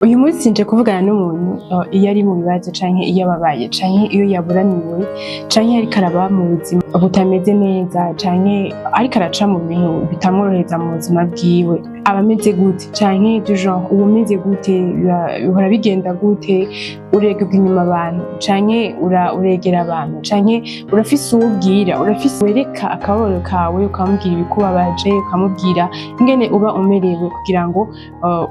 Uyu munsi nje kuvugana n'umuntu iyo ari mu bibazo canke iyo ababaye canke iyo yaburaniwe canke ariko araba mu buzima butameze neza canke ariko araca mu bintu bitamworohereza mu buzima bwiwe. Aba ameze gute? Canke du genre uba umeze gute? Bihora bigenda gute? Uregerwa inyuma abantu canke uregera abantu canke urafise uwubwira, urafise wereka akababaro kawe ukamubwira ibikubabaje, ukamubwira ingene uba umerewe kugira ngo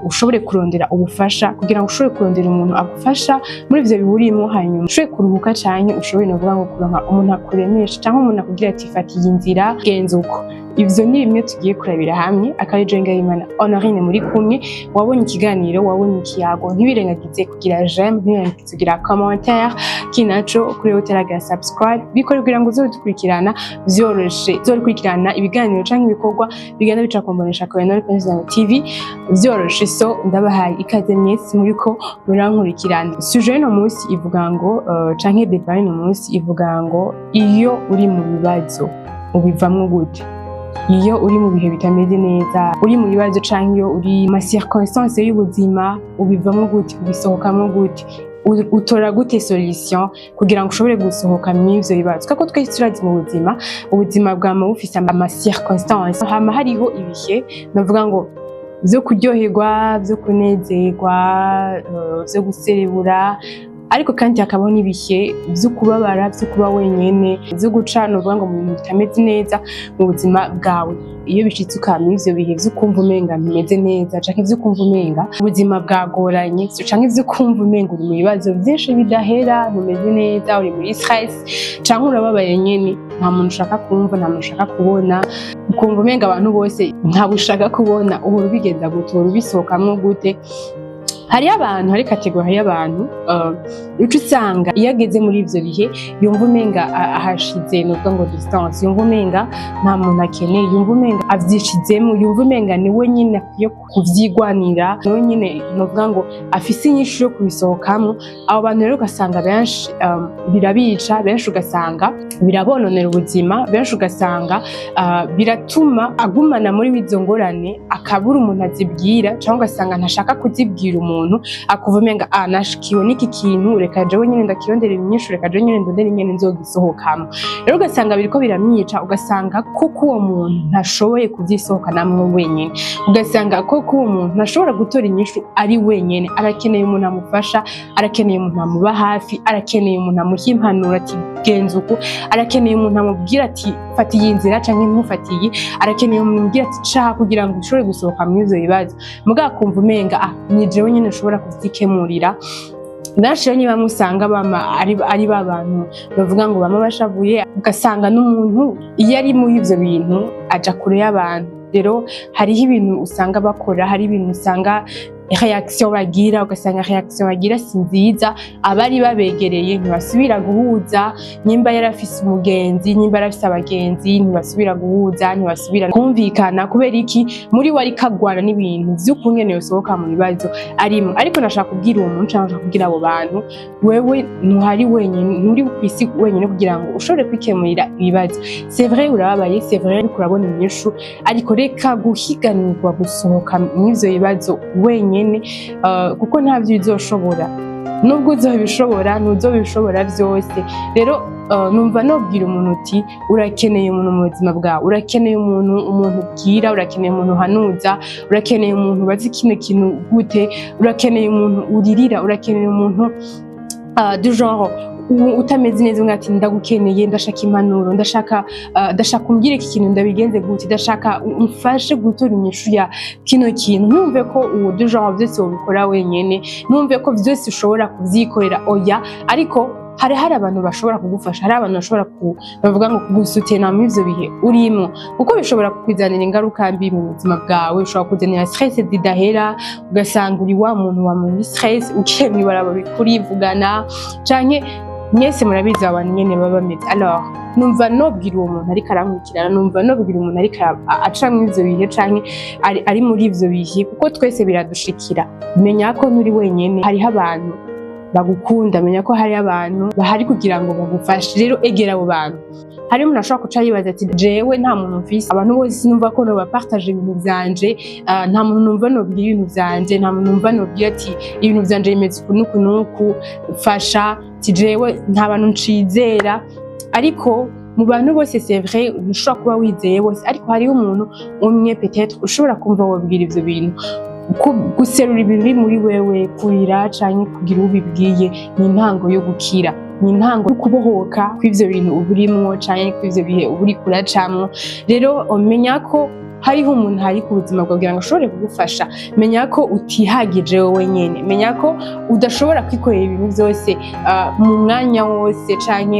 ushobore kurondera ubufasha, kugira ngo ushobore kurondera umuntu agufasha muri ivyo bihurimwo, hanyuma ushobore kuruhuka canke ushobore no kuvuga ngo kuronka umuntu akuremesha canke umuntu akubwira ati fata iyi nzira genza uko. Ivyo ni bimwe tugiye kurabira hamwe, akaba ari Ngayimana Honorine muri kumwe. Wabonye ikiganiro, wabonye ikiyago, ntibirengagize kugira j'aime, ntibirengagize kugira commentaire, kinaco kuri utaragira subscribe, bikore kugira ngo uzodukurikirana vyoroshe, uzodukurikirana ibiganiro canke ibikorwa bigenda bica ku mboneshakure na Kanyuzamo TV vyoroshe. So ndabahaye ikaze mwese muriko murankurikirana. Sujet no munsi ivuga ngo canke débat no munsi ivuga ngo iyo uri mu bibazo ubivamwo gute? Iyo uri mu bihe bitameze neza, uri mu bibazo canke iyo uri mu circonstances y'ubuzima ubivamwo gute? Ubisohokamwo gute? Utora gute solution kugira ngo ushobore gusohoka mw'ivyo bibazo? Kako twese turazi mu ubuzima bwama bufise ama circonstances, hama hariho ibihe navuga ngo vyo kuryoherwa, vyo kunezerwa, vyo guserebura, ariko kandi hakabaho n'ibihe vyo kubabara, vyo kuba wenyene, vyo gucana uvuga ngo mu bintu bitameze neza mu buzima bwawe. Iyo bishitse ukamenya ivyo bihe vyo kumva umenga ntimeze neza canke vyo kumva umenga ubuzima bwagoranye canke vyo kumva umenga uri mu bibazo vyinshi bidahera, ntumeze neza, uri muri stress canke urababaye nyene, nta muntu ushaka kumva, nta muntu ushaka kubona, ukumva umenga abantu bose ntabo ushaka kubona. Uhora ubigenda gute? Uhora ubisohokamwo gute? Hariyo abantu, hari kategori y'abantu uca usanga iyo ageze muri ivyo bihe yumva umenga ahashize novuga ngo distance, yumva umenga nta muntu akeneye, yumva umenga avyishizemo, yumva umenga ni we nyene akwiye kuvyigwanira, ni we nyene novuga ngo afise inyishu yo kubisohokamwo. Abo bantu rero ugasanga benshi birabica, benshi ugasanga birabononera ubuzima, benshi ugasanga biratuma agumana muri izo ngorane, akabura umuntu azibwira canke ugasanga ntashaka kuzibwira umuntu, akuva umenga nashikiwe n'iki kintu, reka jewe nyene ndakironderera inyishu, reka jewe nyene ndondera ingene nzogisohokamo. Rero ugasanga biriko biramwica, ugasanga koko uwo muntu ntashoboye kuvyisohokanamwo wenyene, ugasanga koko uwo muntu ntashobora gutora inyishu ari wenyene, arakeneye umuntu amufasha, arakeneye umuntu amuba hafi, arakeneye umuntu amuha impanuro ati genza uku, arakeneye umuntu amubwira ati fata iyi nzira canke ntufate iyi, arakeneye umuntu amubwira ati caha kugira ngo ushobore gusohoka mw'ivyo bibazo. Mugabo akumva umenga ni jewe nyene nshobora kuvyikemurira. Benshi rero niba musanga ari ba bantu bavuga ngo bama bashavuye, ugasanga n'umuntu iyo ari muri ivyo bintu aja kure y'abantu. Rero hariho ibintu usanga bakora, hari ibintu usanga reaction bagira, ugasanga reaction bagira si nziza, abari babegereye ntibasubira guhuza, nyimba yarafise umugenzi, nyimba yarafise abagenzi, ntibasubira guhuza, ntibasubira kumvikana. Kubera iki? Muri we ariko agwana n'ibintu vy'ukungene yosohoka mu bibazo arimo. Ariko nashaka kubwira uwo muntu canke nashaka kubwira abo bantu, wewe ntuhari wenyene, nturi kw'isi wenyene kugira ngo ushobore kwikemurira ibibazo. C'est vrai urababaye, c'est vrai ariko urabona inyishu, ariko reka guhiganirwa gusohoka mw'ivyo bibazo wenyene, kuko ntavyo bizoshobora. Nubwo uzobishobora ntuzobishobora vyose. Rero numva nobwira umuntu uti urakeneye umuntu mu buzima bwawe, urakeneye umuntu ubwira, urakeneye umuntu uhanuza, urakeneye umuntu bazi kino kintu gute, urakeneye umuntu uririra, urakeneye umuntu du genre utameze neza ngo ati ndagukeneye, ndashaka impanuro, ndashaka umbwire iki kintu ndabigenze gute, ndashaka umfashe gutora inyishu ya kino kintu. Ntumve ko uwo du genre vyose wobikora wenyene, ntumve ko vyose ushobora kuvyikorera, oya. Ariko hari abantu bashobora kugufasha, hari abantu bashobora bavuga ngo kugusutena mu ivyo bihe urimo, kuko bishobora kukwizanira ingaruka mbi mu buzima bwawe. Ushobora kuzanira stress zidahera, ugasanga uri wa muntu wa muri stress, ukiye mw'ibarabara kurivugana canke mwese murabizi abantu nyene baba bameze. Alors numva nobwira uwo muntu ariko arankurikirana, numva nobwira umuntu ariko aca mw'ivyo bihe canke ari muri ivyo bihe, kuko twese biradushikira. Menya ko nturi wenyene, hariho abantu bagukunda, menya ko hari abantu bahari kugira ngo bagufashe. Rero egera abo bantu. Hari umuntu ashobora kuca yibaza ati jewe nta muntu mfise, abantu bose numva ko nobapartage ibintu vyanje, nta muntu numva nobwira ibintu vyanje, nta muntu numva nobwira ati ibintu vyanje bimeze uku n'uku n'uku, fasha, ati jewe nta bantu ncizera. Ariko mu bantu bose c'est vrai ushobora kuba wizeye bose, ariko hariho umuntu umwe peut-être ushobora kumva wobwira ivyo bintu, guserura ibintu biri muri wewe, kurira canke kugira ubibwiye ni intango yo gukira, ni intango yo kubohoka kw'ivyo bintu uburimwo canke kw'ivyo bihe uri kuracamwo. Rero menya ko hariho umuntu hari ku buzima bwawe kugira ngo ashobore kugufasha. Menya ko utihagije wowe nyene, menya ko udashobora kwikorera ibintu vyose mu mwanya wose canke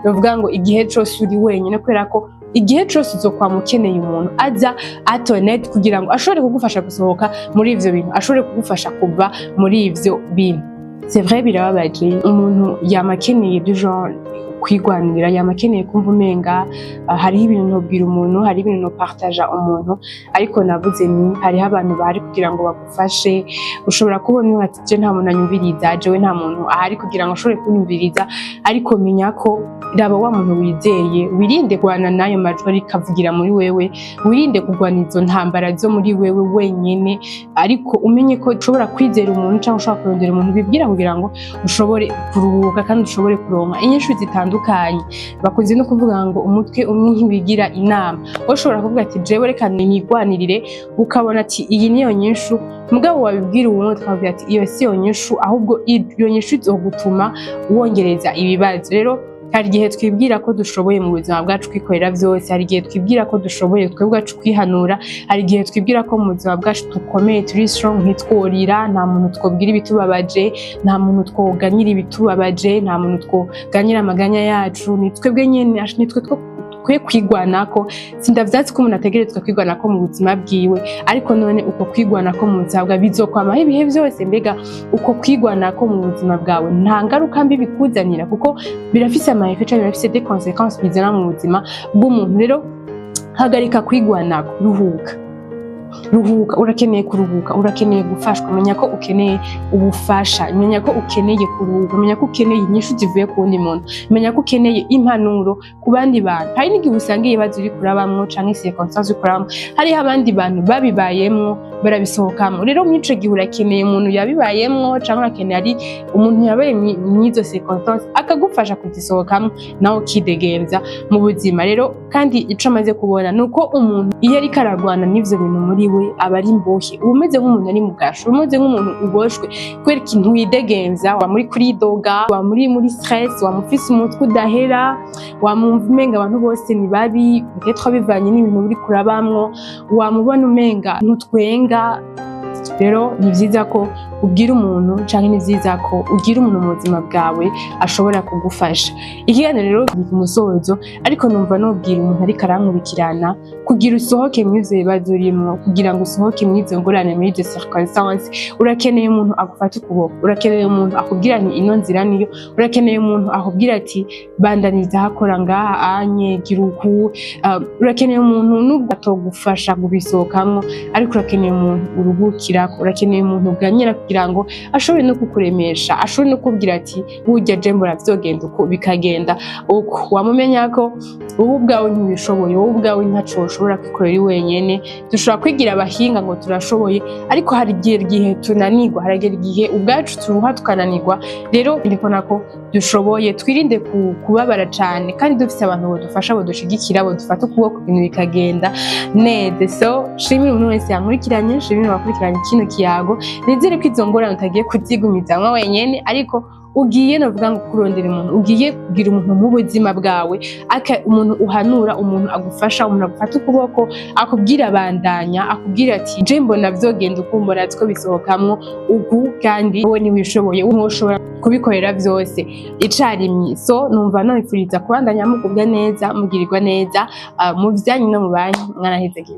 novuga ngo igihe cose uri wenyene, kubera ko igihe cose uzokwama ukeneye umuntu aza atonete kugira ngo ashobore kugufasha gusohoka muri ivyo bintu, ashobore kugufasha kuva muri ivyo bintu. C'est vrai birababaje, umuntu yama akeneye du genre kwigwanira, yama akeneye kumva umenga hariho ibintu nobwira umuntu, hariho ibintu nopartaja umuntu, ariko navuze ni hariho abantu bahari kugira ngo bagufashe. Ushobora kubona ati je nta muntu anyumviriza, jewe nta muntu ahari kugira ngo ashobore kunyumviriza, ariko menya ko raba wa muntu wizeye, wirinde kugwana nayo majwi ariko avugira muri wewe, wirinde kugwana izo ntambara zo muri wewe wenyene, ariko umenye ko ushobora kwizera umuntu cyangwa ushobora kurondera umuntu bibwira kugira ngo ushobore kuruhuka kandi ushobore kuronka inyishu zitandukanye. Bakunze no kuvuga ngo umutwe umwe ntiwigira inama. Ushobora kuvuga ati jewe reka nigwanirire, ukabona ati iyi niyo nyishu, mugabo wabibwira uwo twavuga ati iyo si yo nyishu, ahubwo iyo nyishu izogutuma wongereza ibibazo. Rero hari igihe twibwira ko dushoboye mu buzima bwacu kwikorera vyose, hari igihe twibwira ko dushoboye twebwe ubwacu kwihanura, hari igihe twibwira ko mu buzima bwacu dukomeye turi strong, ntitworira, nta muntu twobwira ibitubabaje, nta muntu twoganyira ibitubabaje, nta muntu twoganyira amaganya yacu, ni twebwe nyene, nitwe kwe kwigwanako. Sindavyatsi ko umuntu ategerezwa kwigwanako mu buzima bwiwe, ariko none uko kwigwanako mu buzima bwawe bizokwamaho ibihe vyose. Mbega uko kwigwanako mu buzima bwawe nta ngaruka mbi bikuzanira, kuko birafise ama effets canke birafise des conséquences bizana mu buzima bw'umuntu. Rero hagarika kwigwanako, ruhuka, urakeneye kuruhuka, urakeneye gufashwa. Menya ko ukeneye ubufasha, menya ko ukeneye kuruhuka, menya ko ukeneye inyishu zivuye ku wundi muntu, menya ko ukeneye impanuro ku bandi bantu. Hari n'igihe usanga ibibazo uri kurabamwo canke circonstances uri kurabamwo hariho abandi bantu babibayemwo barabisohokamo. Rero mw'ico gihe urakeneye umuntu yabibayemwo canke urakeneye ari umuntu yabaye mw'izo circonstances akagufasha kuzisohokamo nawe ukidegemvya mu buzima. Rero kandi ico amaze kubona nuko umuntu iyo ariko aragwana n'ivyo bintu muri we aba ari imbohe, uba umeze nk'umuntu ari mu gasho, uba umeze nk'umuntu uboshwe kubera ikintu widegemvya, wa muri kuridoga, wa muri stress, wa mufise umutwe udahera, wamumva umenga abantu bose ni babi, peut-être bivanye n'ibintu uri kurabamwo, wamubona umenga ntutwenga. Rero ni vyiza ko ubwira umuntu canke ni vyiza ko ugira umuntu mu buzima bwawe ashobora kugufasha. Ikiganiro rero kiri ku musozo, ariko numva nobwira umuntu ariko arankurikirana kugira usohoke mw'ivyo bibazo urimwo, kugira ngo usohoke mw'izo ngorane, mw'izo circonstances, urakeneye umuntu agufata ukuboko, urakeneye umuntu akubwira nti ino nzira niyo, urakeneye umuntu akubwira ati bandaniza hakora ngaha anye gira uku, urakeneye umuntu nubwo atogufasha kubisohokamwo, ariko urakeneye umuntu uruhukirako, urakeneye umuntu uganyira kugira ngo ashobore no kukuremesha, ashobore no kubwira ati burya je mbona vyogenda uko bikagenda uko. Wamumenya ko wowe ubwawe ntibishoboye, wowe ubwawe ntaco ushobora kwikorera wenyene. Dushobora kwigira abahinga ngo turashoboye, ariko hari igihe tunanirwa, hari igihe ubwacu turuha tukananirwa. Rero ndikona ko dushoboye, twirinde kubabara cane, kandi dufise abantu bodufasha, bodushigikira, bodufata ukuboko ibintu bikagenda neza. So shimira umuntu wese yankurikiranye, shimira abakurikiranye kino kiyago, nizere ko izo ngorane utagiye kuzigumizamwo wenyene, ariko ugiye novuga ngo kurondera umuntu, ugiye kugira umuntu mu buzima bwawe, umuntu uhanura, umuntu agufasha, umuntu agufata ukuboko, akubwira bandanya, akubwira ati je mbona vyogenda uko, mbona ko bisohokamwo uku, kandi wowe ntiwishoboye, ntushobora kubikorera vyose icarimwe. So numva nobifuriza kubandanya mugubwa neza, mugirirwa neza mu vyanyu no mu banyu. Mwaraheze.